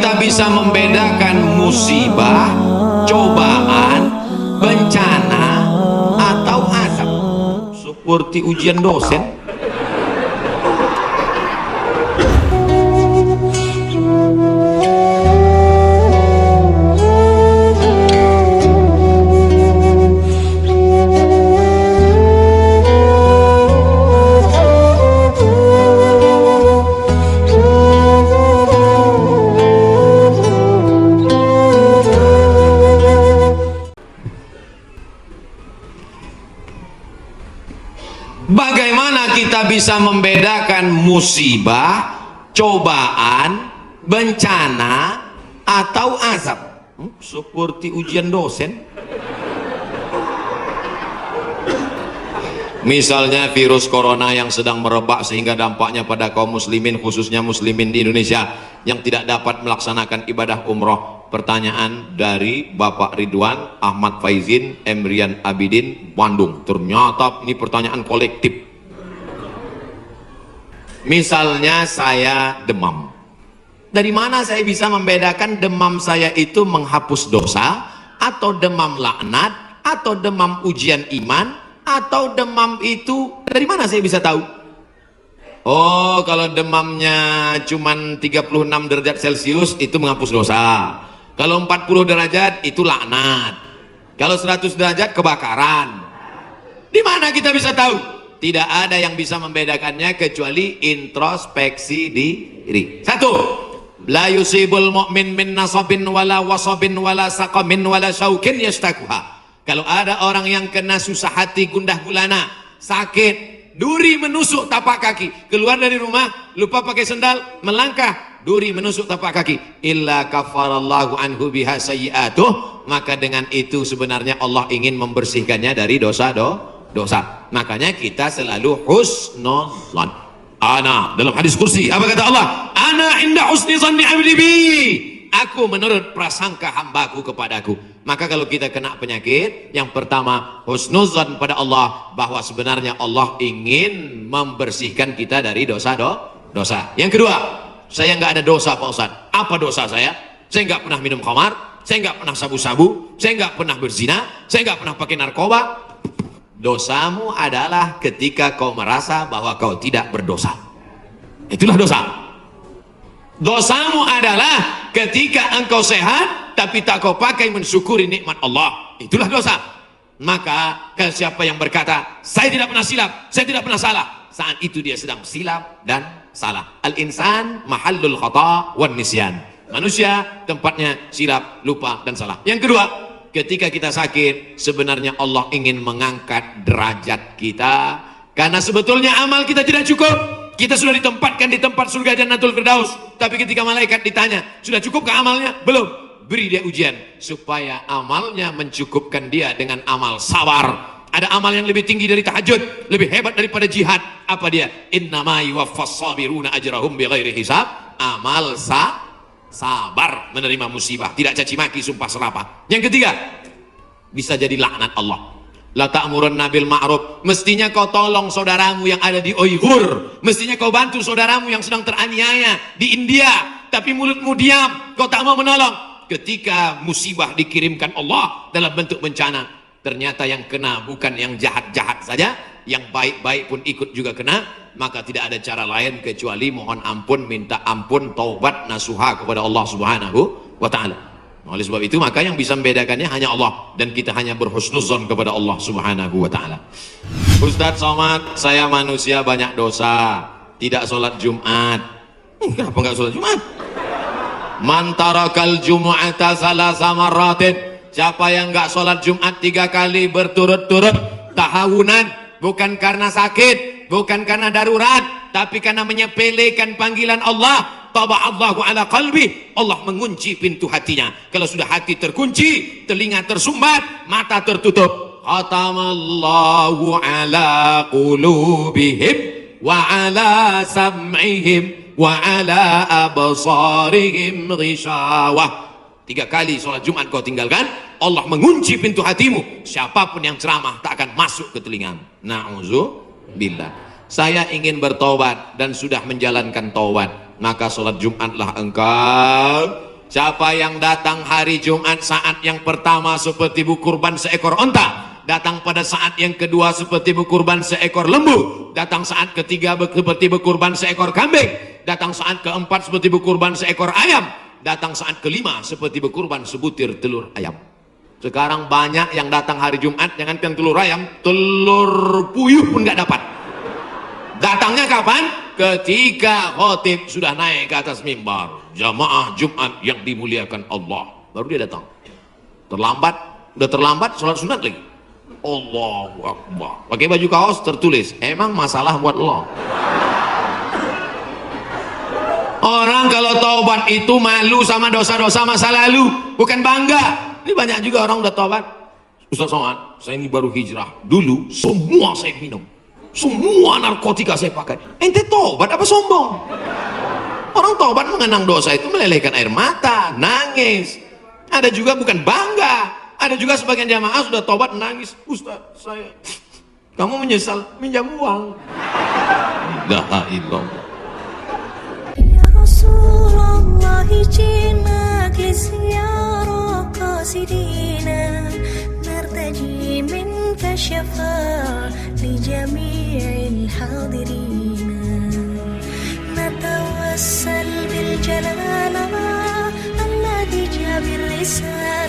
kita bisa membedakan musibah, cobaan, bencana, atau azab? Seperti ujian dosen. Bagaimana kita bisa membedakan musibah, cobaan, bencana, atau azab? Seperti ujian dosen. Misalnya virus corona yang sedang merebak sehingga dampaknya pada kaum muslimin, khususnya muslimin di Indonesia yang tidak dapat melaksanakan ibadah umroh. Pertanyaan dari Bapak Ridwan Ahmad Faizin Emrian Abidin, Bandung. Ternyata ini pertanyaan kolektif. Misalnya saya demam, dari mana saya bisa membedakan demam saya itu menghapus dosa, atau demam laknat, atau demam ujian iman, atau demam itu dari mana saya bisa tahu? Oh, kalau demamnya cuman 36 derajat Celcius itu menghapus dosa. Kalau 40 derajat itu laknat. Kalau 100 derajat kebakaran. Di mana kita bisa tahu? Tidak ada yang bisa membedakannya kecuali introspeksi diri. Satu, la yusibul mu'min min nasabin wala wasabin wala saqamin wala syaukin yastakuha. Kalau ada orang yang kena susah hati, gundah gulana, sakit, duri menusuk tapak kaki, keluar dari rumah lupa pakai sendal, melangkah, duri menusuk tapak kaki, illa kafarallahu anhu biha sayyi'atuh, maka dengan itu sebenarnya Allah ingin membersihkannya dari dosa. Makanya kita selalu husnuzan. Ana, dalam hadis kursi apa kata Allah? Ana inda husni zanni abdi bi, aku menurut prasangka hambaku kepadaku. Maka kalau kita kena penyakit, yang pertama husnuzan pada Allah, bahwa sebenarnya Allah ingin membersihkan kita dari dosa. Yang kedua, saya nggak ada dosa Pak Ustaz. Apa dosa saya? Saya nggak pernah minum khamar, saya nggak pernah sabu-sabu, saya nggak pernah berzina, saya nggak pernah pakai narkoba. Dosamu adalah ketika kau merasa bahwa kau tidak berdosa. Itulah dosa. Dosamu adalah ketika engkau sehat tapi tak kau pakai mensyukuri nikmat Allah. Itulah dosa. Maka siapa yang berkata saya tidak pernah silap, saya tidak pernah salah, saat itu dia sedang silap dan salah. Al-insan mahallul khata' wan nisyan. Manusia tempatnya silap, lupa dan salah. Yang kedua, ketika kita sakit, sebenarnya Allah ingin mengangkat derajat kita, karena sebetulnya amal kita tidak cukup. Kita sudah ditempatkan di tempat surga Jannatul Firdaus, tapi ketika malaikat ditanya, sudah cukupkah amalnya? Belum. Beri dia ujian supaya amalnya mencukupkan dia dengan amal sabar. Ada amal yang lebih tinggi dari tahajud, lebih hebat daripada jihad. Apa dia? Innama yuwaffas sabiruna ajrahum bighairi hisab. Amal sabar menerima musibah, tidak caci maki, sumpah serapah. Yang ketiga, bisa jadi laknat Allah. La ta'murunna bil ma'ruf, mestinya kau tolong saudaramu yang ada di Uighur, mestinya kau bantu saudaramu yang sedang teraniaya di India, tapi mulutmu diam, kau tak mau menolong. Ketika musibah dikirimkan Allah dalam bentuk bencana, ternyata yang kena bukan yang jahat-jahat saja, yang baik-baik pun ikut juga kena, maka tidak ada cara lain kecuali mohon ampun, minta ampun, taubat, nasuha kepada Allah Subhanahu wa ta'ala. Oleh sebab itu maka yang bisa membedakannya hanya Allah, dan kita hanya berhusnuzon kepada Allah Subhanahu wa ta'ala. Ustadz Somad, saya manusia banyak dosa, tidak sholat Jumat. Kenapa nggak sholat Jumat? Man tarakal jumu'ata salasa marratin, siapa yang nggak sholat Jumat 3 kali berturut-turut, tahawunan, bukan karena sakit, bukan karena darurat, tapi karena menyepelekan panggilan Allah, taba'allahu ala qalbi, Allah mengunci pintu hatinya. Kalau sudah hati terkunci, telinga tersumbat, mata tertutup, khatamallahu ala qulubihim wa ala sam'ihim wa ala absarihim ghishawah. 3 kali sholat Jumat kau tinggalkan, Allah mengunci pintu hatimu. Siapapun yang ceramah tak akan masuk ke telingamu. Na'udzubillah. Saya ingin bertobat dan sudah menjalankan taubat, maka sholat Jumatlah engkau Siapa yang datang hari Jumat saat yang pertama seperti berkurban seekor onta, datang pada saat yang kedua seperti berkurban seekor lembu, datang saat ketiga seperti berkurban seekor kambing, datang saat keempat seperti berkurban seekor ayam, datang saat kelima seperti berkurban sebutir telur ayam. Sekarang banyak yang datang hari Jumat, jangankan telur ayam, telur puyuh pun nggak dapat. Datangnya kapan? Ketika khotib sudah naik ke atas mimbar. Jamaah Jumat yang dimuliakan Allah, baru dia datang. Terlambat, udah terlambat sholat sunat lagi. Allahu Akbar. Pakai baju kaos tertulis, emang masalah buat lo. Orang kalau taubat itu malu sama dosa-dosa masa lalu, bukan bangga. Ini banyak juga orang udah taubat. Ustaz Somad, saya ini baru hijrah. Dulu semua saya minum, semua narkotika saya pakai. Ente taubat apa sombong? Orang taubat mengenang dosa itu melelehkan air mata, nangis. Ada juga bukan bangga. Ada juga sebagian jamaah sudah taubat nangis. Ustaz, saya, kamu menyesal minjam uang. La ilallah. Ya Rasulullah, jinak lisyara qasidina, nartaji minka syafa'a li jami'il hadirina. نتوسل بالجلالة الذي جاء بالرسالة